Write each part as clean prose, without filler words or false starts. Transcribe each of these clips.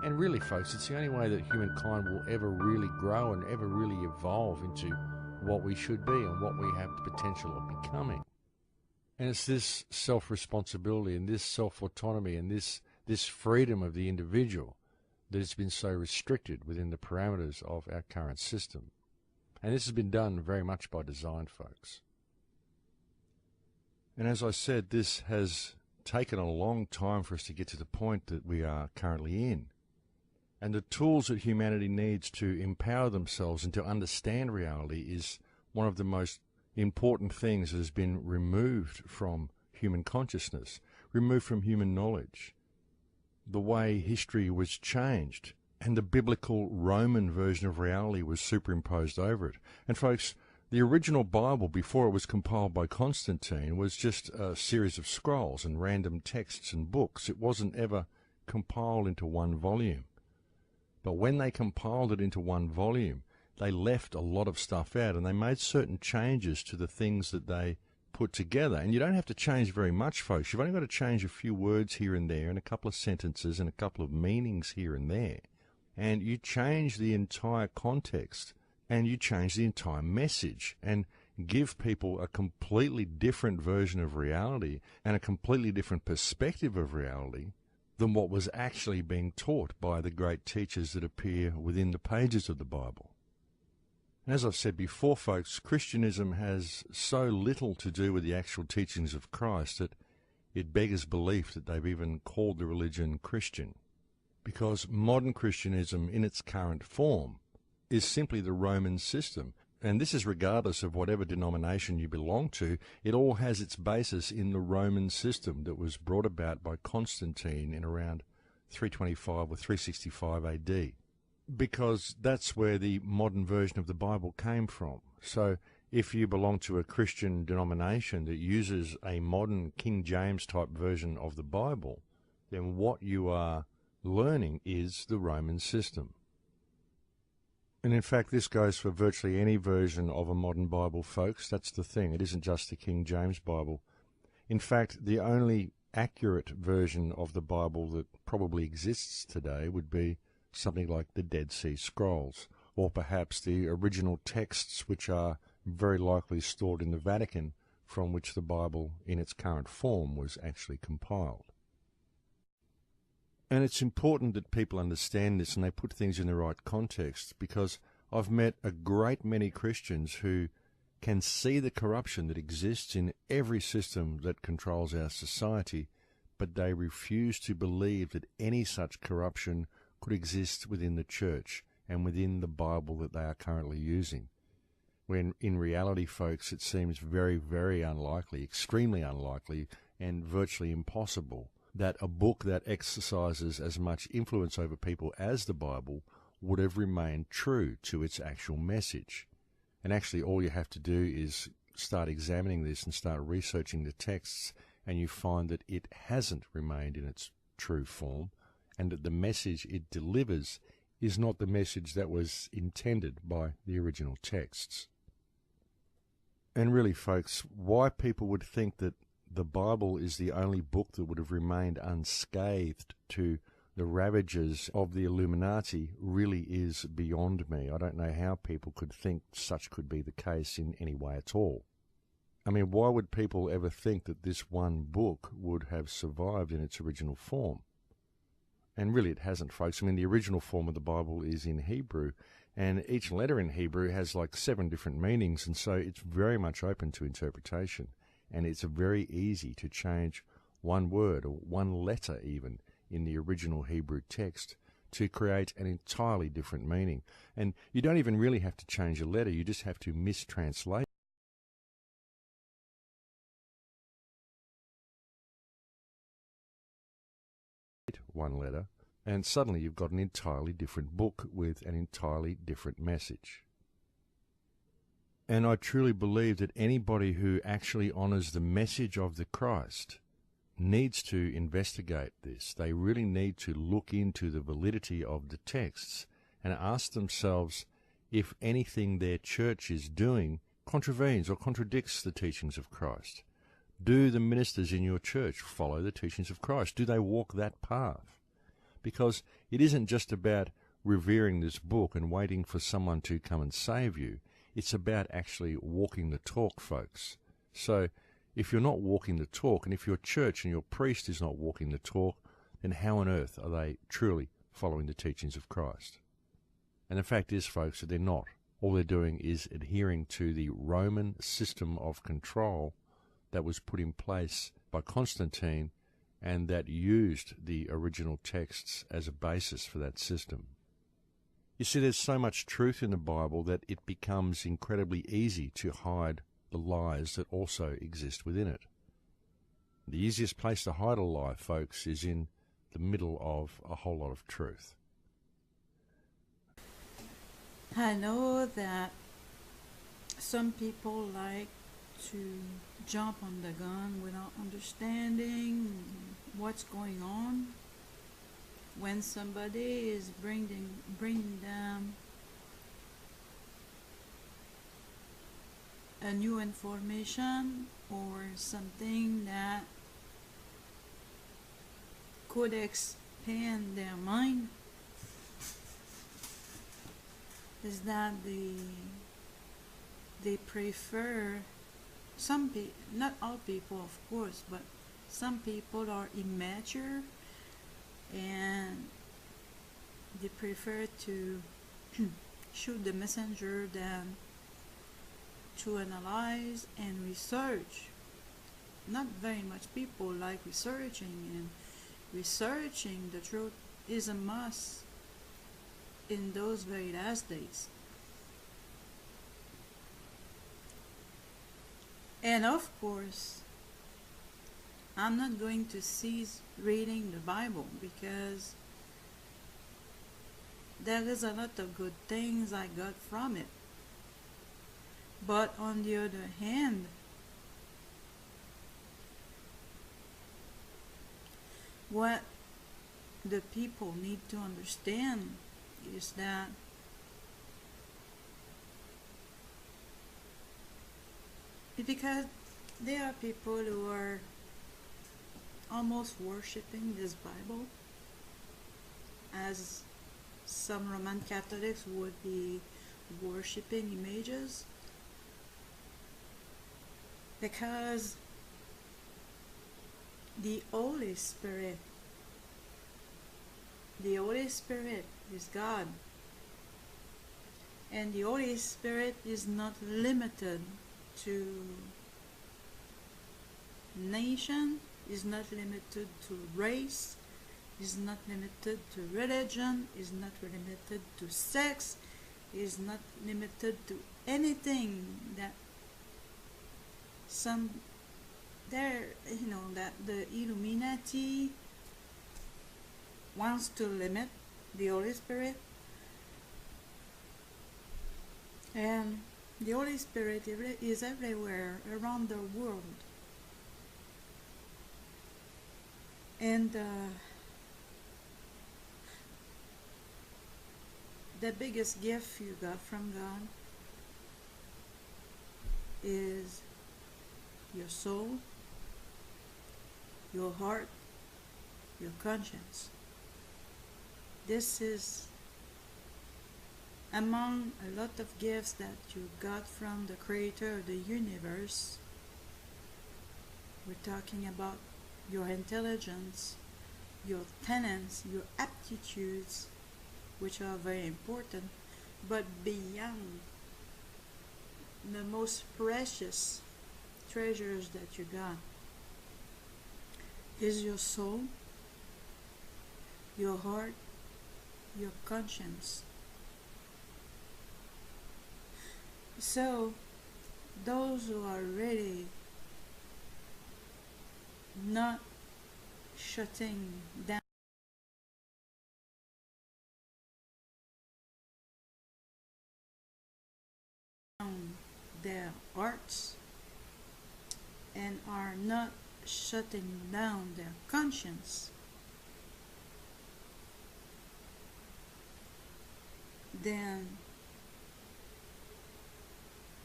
And really, folks, it's the only way that humankind will ever really grow and ever really evolve into what we should be and what we have the potential of becoming. And it's this self-responsibility and this self-autonomy and this freedom of the individual that has been so restricted within the parameters of our current system. And this has been done very much by design, folks. And as I said, this has taken a long time for us to get to the point that we are currently in. And the tools that humanity needs to empower themselves and to understand reality is one of the most important things that has been removed from human consciousness, removed from human knowledge. The way history was changed and the biblical Roman version of reality was superimposed over it. And folks, the original Bible, before it was compiled by Constantine, was just a series of scrolls and random texts and books. It wasn't ever compiled into one volume. But when they compiled it into one volume, they left a lot of stuff out and they made certain changes to the things that they put together. And you don't have to change very much, folks. You've only got to change a few words here and there and a couple of sentences and a couple of meanings here and there. And you change the entire context and you change the entire message and give people a completely different version of reality and a completely different perspective of reality than what was actually being taught by the great teachers that appear within the pages of the Bible. As I've said before, folks, Christianism has so little to do with the actual teachings of Christ that it beggars belief that they've even called the religion Christian. Because modern Christianism, in its current form, is simply the Roman system. And this is regardless of whatever denomination you belong to. It all has its basis in the Roman system that was brought about by Constantine in around 325 or 365 AD. Because that's where the modern version of the Bible came from. So if you belong to a Christian denomination that uses a modern King James type version of the Bible, then what you are learning is the Roman system. And in fact, this goes for virtually any version of a modern Bible, folks. That's the thing. It isn't just the King James Bible. In fact, the only accurate version of the Bible that probably exists today would be something like the Dead Sea Scrolls, or perhaps the original texts which are very likely stored in the Vatican, from which the Bible in its current form was actually compiled. And it's important that people understand this and they put things in the right context, because I've met a great many Christians who can see the corruption that exists in every system that controls our society, but they refuse to believe that any such corruption could exist within the church and within the Bible that they are currently using. When in reality, folks, it seems very, very unlikely, extremely unlikely, and virtually impossible that a book that exercises as much influence over people as the Bible would have remained true to its actual message. And actually all you have to do is start examining this and start researching the texts, and you find that it hasn't remained in its true form, and that the message it delivers is not the message that was intended by the original texts. And really, folks, why people would think that the Bible is the only book that would have remained unscathed to the ravages of the Illuminati really is beyond me. I don't know how people could think such could be the case in any way at all. I mean, why would people ever think that this one book would have survived in its original form? And really it hasn't, folks. I mean, the original form of the Bible is in Hebrew, and each letter in Hebrew has like 7 different meanings, and so it's very much open to interpretation. And it's very easy to change one word or one letter even in the original Hebrew text to create an entirely different meaning. And you don't even really have to change a letter, you just have to mistranslate one letter, and suddenly you've got an entirely different book with an entirely different message. And I truly believe that anybody who actually honours the message of the Christ needs to investigate this. They really need to look into the validity of the texts and ask themselves if anything their church is doing contravenes or contradicts the teachings of Christ. Do the ministers in your church follow the teachings of Christ? Do they walk that path? because it isn't just about revering this book and waiting for someone to come and save you. It's about actually walking the talk, folks. So if you're not walking the talk, and if your church and your priest is not walking the talk, then how on earth are they truly following the teachings of Christ? And the fact is, folks, that they're not. All they're doing is adhering to the Roman system of control that was put in place by Constantine and that used the original texts as a basis for that system. You see, there's so much truth in the Bible that it becomes incredibly easy to hide the lies that also exist within it. The easiest place to hide a lie, folks, is in the middle of a whole lot of truth. I know that some people like to jump on the gun without understanding what's going on. When somebody is bringing them a new information or something that could expand their mind, is that they prefer, not all people of course, but some people are immature and they prefer to shoot the messenger than to analyze and research. Not very much people like researching, and researching the truth is a must in those very last days. And of course, I'm not going to cease reading the Bible, because there is a lot of good things I got from it. But on the other hand, what the people need to understand is that because there are people who are almost worshipping this Bible, as some Roman Catholics would be worshipping images, because the Holy Spirit is God, and the Holy Spirit is not limited to nation, is not limited to race, is not limited to religion, is not limited to sex, is not limited to anything that that the Illuminati wants to limit the Holy Spirit. And the Holy Spirit is everywhere around the world. And the biggest gift you got from God is your soul, your heart, your conscience. This is among a lot of gifts that you got from the Creator of the universe. We're talking about your intelligence, your talents, your aptitudes, which are very important, but beyond, the most precious treasures that you got is your soul, your heart, your conscience. So those who are really not shutting down their hearts and are not shutting down their conscience, then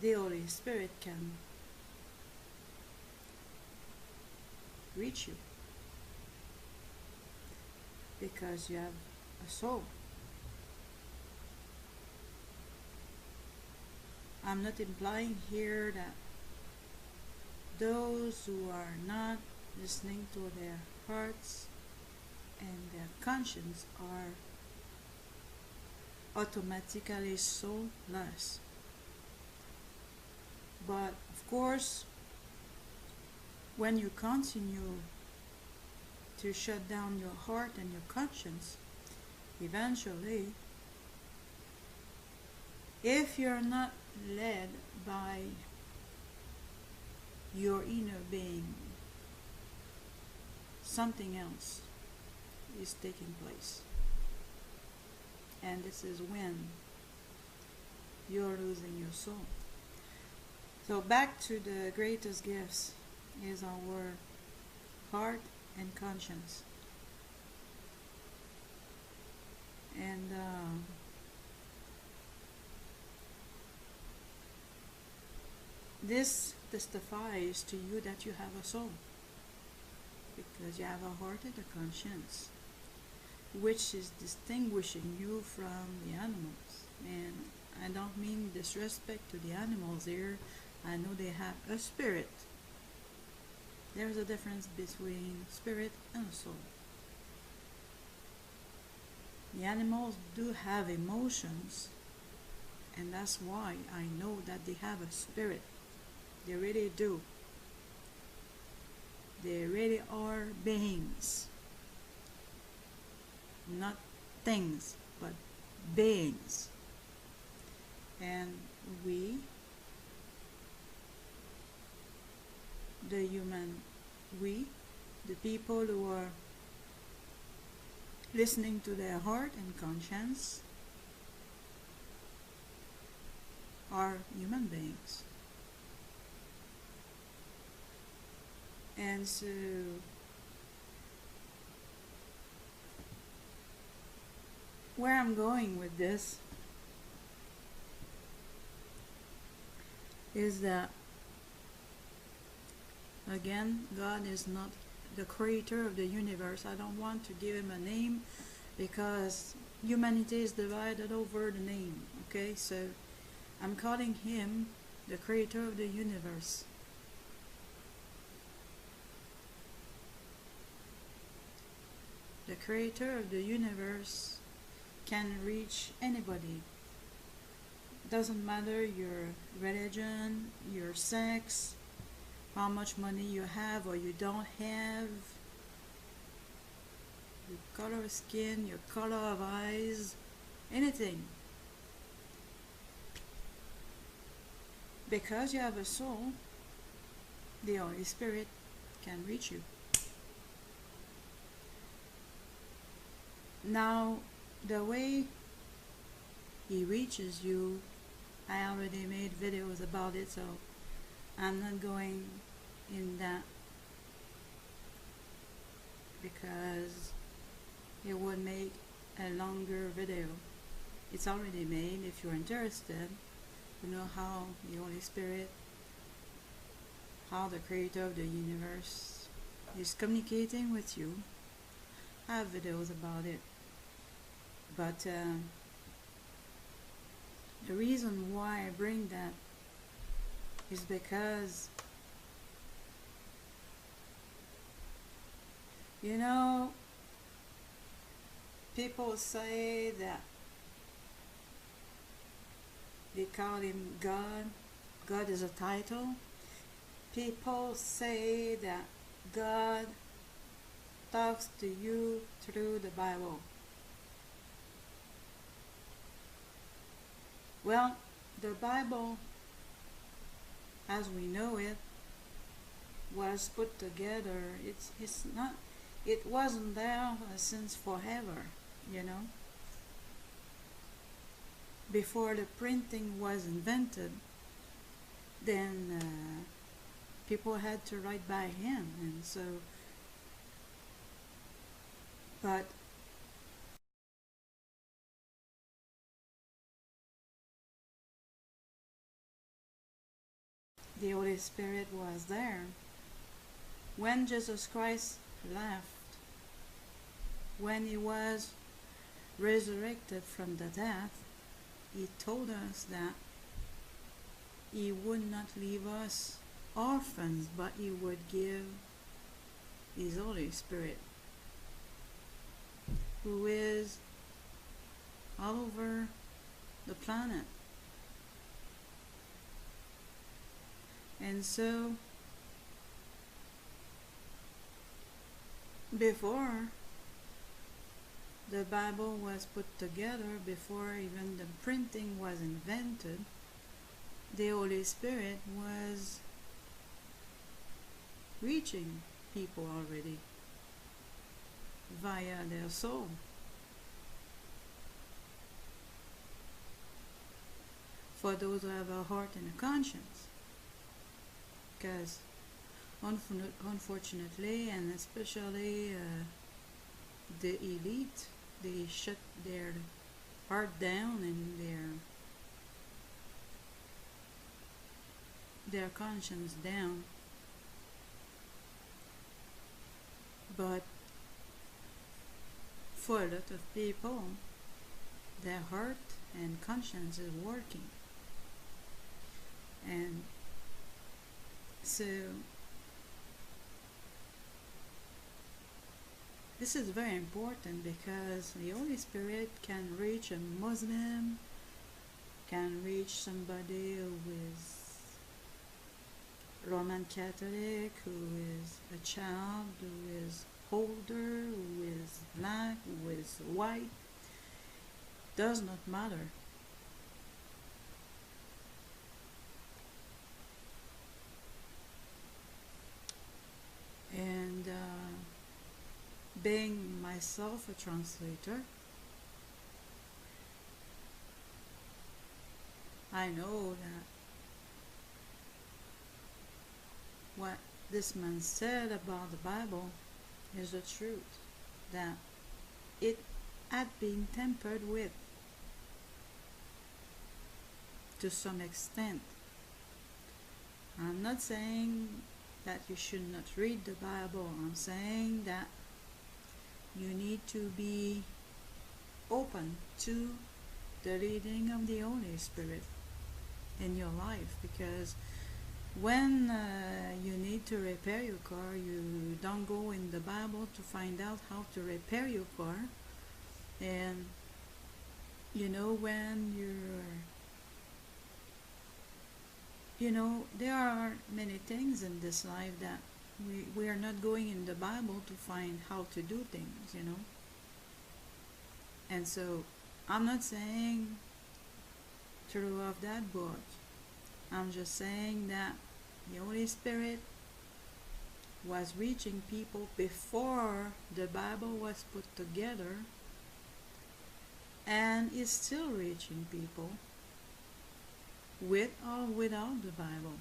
the Holy Spirit can reach you. because you have a soul. I'm not implying here that those who are not listening to their hearts and their conscience are automatically soulless. But of course, when you continue to shut down your heart and your conscience, eventually, if you're not led by your inner being, something else is taking place. And this is when you're losing your soul. So back to the greatest gifts is our heart and conscience. And this testifies to you that you have a soul, because you have a heart and a conscience, which is distinguishing you from the animals. And I don't mean disrespect to the animals here. I know they have a spirit. There's a difference between spirit and a soul. The animals do have emotions, and that's why I know that they have a spirit. They really do. They really are beings. Not things, but beings. And we, the people who are listening to their heart and conscience, are human beings. And so where I'm going with this is that, again, God is not the creator of the universe. I don't want to give him a name because humanity is divided over the name. Okay, so I'm calling him the creator of the universe. The creator of the universe can reach anybody. Doesn't matter your religion, your sex, how much money you have or you don't have, your color of skin, your color of eyes, anything. Because you have a soul, the Holy Spirit can reach you. Now, the way he reaches you, I already made videos about it, so I'm not going in that because it would make a longer video. It's already made. If you're interested to know how the Holy Spirit, how the creator of the universe is communicating with you, I have videos about it. But the reason why I bring that is because, you know, people say that they call him God. God is a title. People say that God talks to you through the Bible. Well, the Bible, as we know it, was put together. It's not. It wasn't there since forever, you know. Before the printing was invented, then people had to write by hand, and so. But the Holy Spirit was there. When Jesus Christ left when he was resurrected from the death, he told us that he would not leave us orphans, but he would give his Holy Spirit, who is all over the planet. And so, before the Bible was put together, before even the printing was invented, the Holy Spirit was reaching people already via their soul. For those who have a heart and a conscience. Because unfortunately, and especially the elite, they shut their heart down and their conscience down. But for a lot of people, their heart and conscience is working. And so this is very important, because the Holy Spirit can reach a Muslim, can reach somebody who is Roman Catholic, who is a child, who is older, who is black, who is white. Does not matter. And being myself a translator, I know that what this man said about the Bible is the truth, that it had been tampered with to some extent. I'm not saying that you should not read the Bible. I'm saying that you need to be open to the leading of the Holy Spirit in your life, because when you need to repair your car, you don't go in the Bible to find out how to repair your car. And when there are many things in this life that we are not going in the Bible to find how to do things, And so I'm not saying throw off that book. I'm just saying that the Holy Spirit was reaching people before the Bible was put together, and is still reaching people with or without the Bible.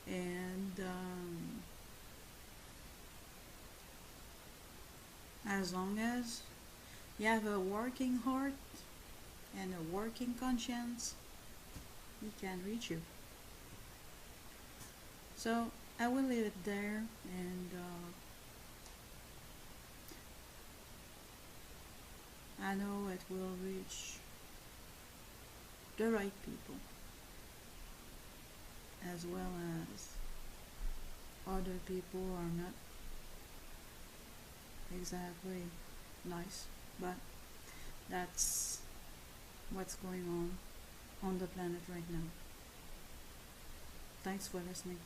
And as long as you have a working heart and a working conscience, He can reach you. So I will leave it there, and I know it will reach the right people, as well as other people who are not exactly nice, but that's what's going on the planet right now. Thanks for listening.